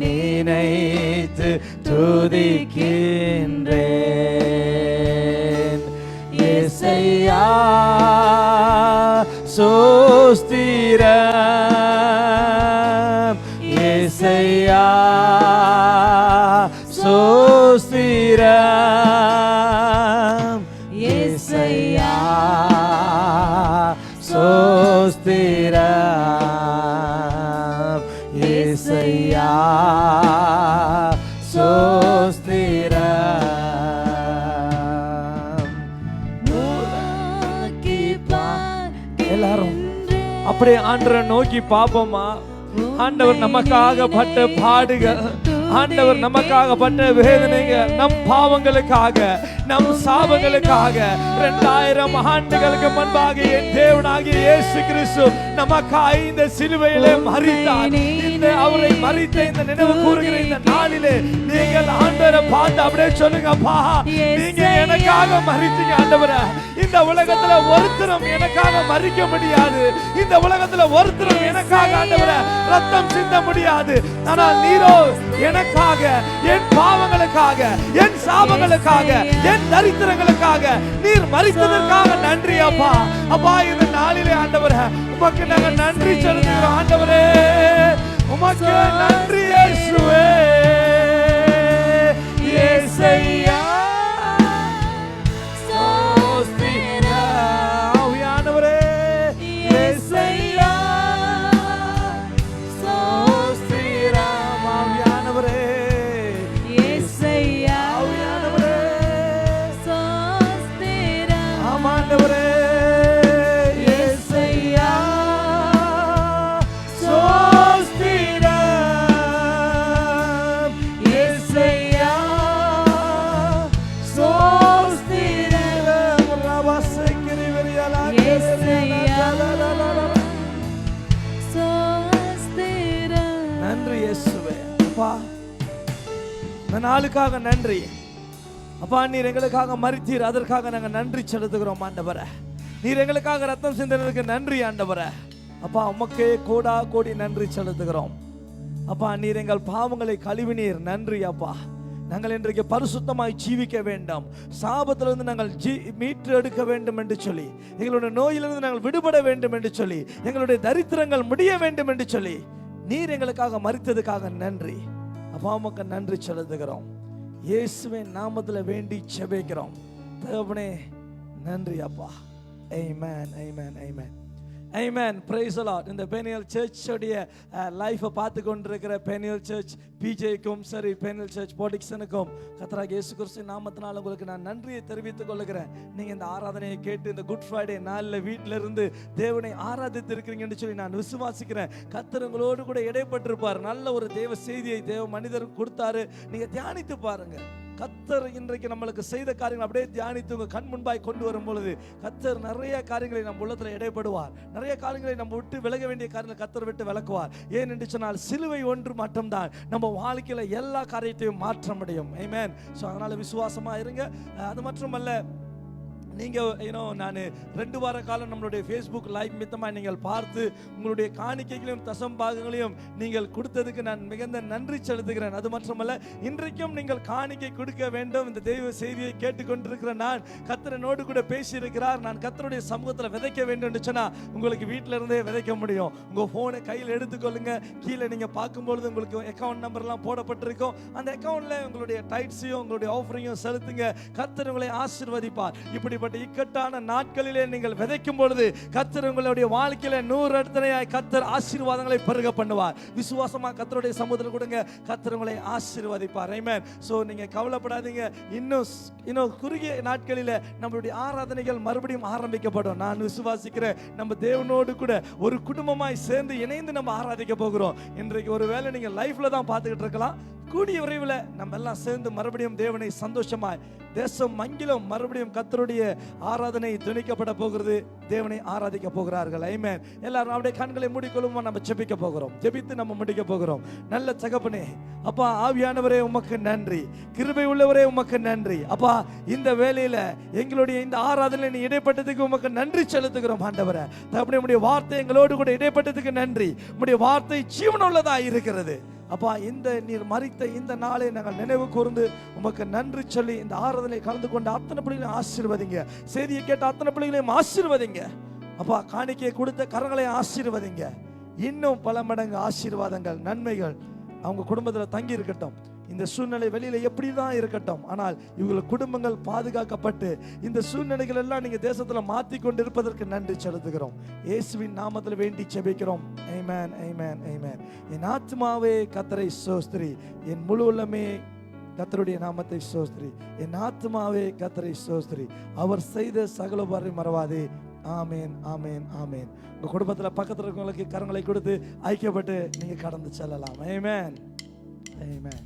நினைத்து துதிக்கின்றேன். இயேசையா சோஸ்திரம், இயேசையா சோஸ்திரம், இயேசையா சோஸ்திரம், இயேசையா சோஸ்திரம். எல்லாரும் அப்படியே ஆண்டவரை நோக்கி பாப்போமா? ஆண்டவர் நமக்காக பட்ட பாடுகள், ஆண்டவர் நமக்காக பட்ட வேதனைகள், நம் பாவங்களுக்காக, நம் சாபங்களுக்காக 2000 ஆண்டுகளுக்கு முன்பாக என் தேவனாகிய இயேசு கிறிஸ்து நமக்காக இந்த சிலுவையிலே மரித்தார். இந்த அவரை மரித்த இந்த நினைவு கூறுகிற இந்த நாளிலே நீங்கள் ஆண்டவரை பார்த்து அப்படியே சொல்லுங்கப்பா, நீங்க எனக்காக மரித்தீங்க ஆண்டவரே. இந்த உலகத்துல ஒருத்தரும் எனக்காக மரிக்க முடியாது. இந்த உலகத்துல ஒருத்தரும் எனக்காக ஆண்டவரே ரத்தம் சிந்த முடியாது. ஆனால் நீரோ எனக்காக, என் பாவங்களுக்காக, என் சாபங்களுக்காக, என் தரித்திரங்களுக்காக நீர் மரித்ததற்காக நன்றி அப்பா. அப்பா இந்த நாளிலே ஆண்டவரே உமக்கு நாங்க நன்றி செலுத்துகிறோம் ஆண்டவரே. உமக்கு நன்றி இயேசுவே. இயேசையா நாளுக்காக நன்றி அப்பா. நீர் எங்களுக்காக மரித்தீர், அதற்காக நாங்கள் நன்றி செலுத்துகிறோம் ஆண்டவரே. நீர் எங்களுக்காக ரத்தம் சிந்தினதுக்கு நன்றி ஆண்டவரே. அப்பா உமக்கே கோடா கோடி நன்றி செலுத்துகிறோம் அப்பா. நீர் எங்கள் பாவங்களை கழுவினீர், நன்றி அப்பா. நாங்கள் இன்றைக்கு பரிசுத்தமாய் ஜீவிக்க வேண்டும், சாபத்திலிருந்து நாங்கள் மீட்டு எடுக்க வேண்டும் என்று சொல்லி, எங்களுடைய நோயிலிருந்து நாங்கள் விடுபட வேண்டும் என்று சொல்லி, எங்களுடைய தரித்திரங்கள் முடிய வேண்டும் என்று சொல்லி நீர் எங்களுக்காக மரித்ததுக்காக நன்றி அப்பா. உமக்கு நன்றி செலுத்துகிறோம். இயேசுவின் நாமத்துல வேண்டி ஜெபிக்கிறோம் தேவனே, நன்றி அப்பா. ஆமென், ஆமென், ஆமென், ஆமென். Praise the lord. இந்த பெனியல் சர்ச் உடைய லைஃபை பார்த்து கொண்டிருக்கிற பெனியல் சர்ச் பிஜேக்கும் சரி, பெனியல் சர்ச் போடிக்சனுக்கும் கர்த்தராகிய இயேசு கிறிஸ்துவின் நாமத்தினால உங்களுக்கு நான் நன்றியை தெரிவித்துக் கொள்கிறேன். நீங்க இந்த ஆராதனையை கேட்டு இந்த குட் ஃப்ரைடே நாளில் வீட்டில இருந்து தேவனை ஆராதித்து இருக்கிறீங்கன்னு சொல்லி நான் விசுவாசிக்கிறேன். கர்த்தர் உங்களோடு கூட இடைப்பட்டிருப்பார். நல்ல ஒரு தேவ செய்தியை தேவ மனிதர் கொடுத்தாரு. நீங்க தியானித்து பாருங்க. கர்த்தர் இன்றைக்கு நம்மளுக்கு செய்த காரியங்கள் அப்படியே தியானித்து உங்க கண் முன்பாய் கொண்டு வரும் பொழுது கர்த்தர் நிறைய காரியங்களை நம்ம உள்ளத்துல இடைப்படுவார். நிறைய காரியங்களை நம்ம விட்டு விலக வேண்டிய காரியங்களை கர்த்தர் விட்டு விலக்குவார். ஏன் என்று சொன்னால் சிலுவை ஒன்று மட்டும்தான் நம்ம வாழ்க்கையில எல்லா காரியத்தையும் மாற்ற முடியும். ஆமென். ஸோ அதனால விசுவாசமா இருங்க. அது மட்டுமல்ல, நீங்கள் நான் 2 வார காலம் நம்மளுடைய ஃபேஸ்புக் லைவ் மித்தமாக நீங்கள் பார்த்து உங்களுடைய காணிக்கைகளையும் தசம்பாகங்களையும் நீங்கள் கொடுத்ததுக்கு நான் மிகுந்த நன்றி செலுத்துகிறேன். அது மட்டுமல்ல, இன்றைக்கும் நீங்கள் காணிக்கை கொடுக்க வேண்டும். இந்த தெய்வ செய்தியை கேட்டுக்கொண்டிருக்கிற நான் கர்த்தரனோடு கூட பேசியிருக்கிறார். நான் கர்த்தருடைய சமூகத்தில் விதைக்க வேண்டும் என்று சொன்னால் உங்களுக்கு வீட்டில் இருந்தே விதைக்க முடியும். உங்கள் ஃபோனை கையில் எடுத்துக்கொள்ளுங்க. கீழே நீங்கள் பார்க்கும்பொழுது உங்களுக்கு அக்கௌண்ட் நம்பர்லாம் போடப்பட்டிருக்கும். அந்த அக்கௌண்ட்டில் உங்களுடைய டைட்ஸையும் உங்களுடைய ஆஃபரிங்கையும் செலுத்துங்க. கர்த்தர் உங்களை ஆசீர்வதிப்பார். இப்படிப்பட்ட இக்கட்டான நாட்களிலே நீங்கள் விதைக்கும் பொழுது கர்த்தர் உங்களுடைய வாழ்க்கையில 100 இடத்திலேயாய் கர்த்தர் ஆசீர்வாதங்களை பெருக பண்ணுவார். விசுவாசமா கர்த்தருடைய சமூகத்தில் கொடுங்க. கர்த்தர் உங்களை ஆசீர்வதிப்பார். ஆமென். சோ நீங்க கவலைப்படாதீங்க. இன்னும் குறுகிய நாட்களில நம்மளுடைய ஆராதனைகள் மறுபடியும் ஆரம்பிக்கப்படும். நான் விசுவாசிக்கிறேன். நம்ம தேவனோடு கூட ஒரு குடும்பமாய் சேர்ந்து இணைந்து நம்ம ஆராதிக்க போகிறோம். இன்றைக்கு ஒருவேளை நீங்க லைஃப்ல தான் பார்த்துக்கிட்டு இருக்கலாம். கூடிய விரைவில் நம்ம எல்லாம் சேர்ந்து மறுபடியும் தேவனை சந்தோஷமாய் தேசம் மங்கிலும் மறுபடியும் கர்த்தருடைய ஆராதனை துணிக்கப்பட போகிறது. தேவனை ஆராதிக்க போகிறார்கள். ஆமென். எல்லாரும் அப்படியே கண்களை மூடிக்கொள்ளுமா, நம்ம ஜெபிக்க போகிறோம். ஜெபித்து நம்ம முடிக்க போகிறோம். நல்ல தகப்பனே, அப்பா ஆவியானவரே உமக்கு நன்றி, கிருபை உள்ளவரே உமக்கு நன்றி. அப்பா இந்த வேளையில எங்களுடைய இந்த ஆராதனை நீ இடைப்பட்டதுக்கு உமக்கு நன்றி செலுத்துகிறோம் ஆண்டவரே. தகப்பனே, உம்முடைய வார்த்தை எங்களோடு கூட இடைப்பட்டதுக்கு நன்றி. உம்முடைய வார்த்தை ஜீவனுள்ளதா இருக்கிறது. அப்பா இந்த நீர் மரித்த இந்த நாளை நாங்கள் நினைவு கூர்ந்து உமக்கு நன்றி சொல்லி இந்த ஆராதனை கலந்து கொண்ட அத்தனை பிள்ளைகளையும் ஆசீர்வதிங்க. செய்தியை கேட்ட அத்தனை பிள்ளைகளையும் ஆசீர்வதிங்க. அப்பா காணிக்கையை கொடுத்த கரங்களையும் ஆசீர்வதிங்க. இன்னும் பல மடங்கு ஆசீர்வாதங்கள் நன்மைகள் அவங்க குடும்பத்தில் தங்கி இருக்கட்டும். இந்த சூழ்நிலை வெளியில எப்படி தான் இருக்கட்டும், ஆனால் இவங்க குடும்பங்கள் பாதுகாக்கப்பட்டு இந்த சூழ்நிலைகள் எல்லாம் நீங்க தேசத்துல மாத்தி கொண்டு இருப்பதற்கு நன்றி செலுத்துகிறோம். இயேசுவின் நாமத்தில் வேண்டி ஜெபிக்கிறோம். ஆமென், ஆமென், ஆமென். என் ஆத்மாவே கர்த்தரை ஸ்தோத்திரி, என் முழு உள்ளமே கர்த்தருடைய நாமத்தை ஸ்தோத்திரி. என் ஆத்மாவே கர்த்தரை ஸ்தோத்திரி, அவர் செய்த சகல உபகாரங்களை மறவாதே. ஆமேன், ஆமேன், ஆமேன். உங்க குடும்பத்துல பக்கத்துல இருக்கவங்களுக்கு கரங்களை கொடுத்து ஐக்கியப்பட்டு நீங்க கடந்து செல்லலாம். ஆமென், ஆமென்.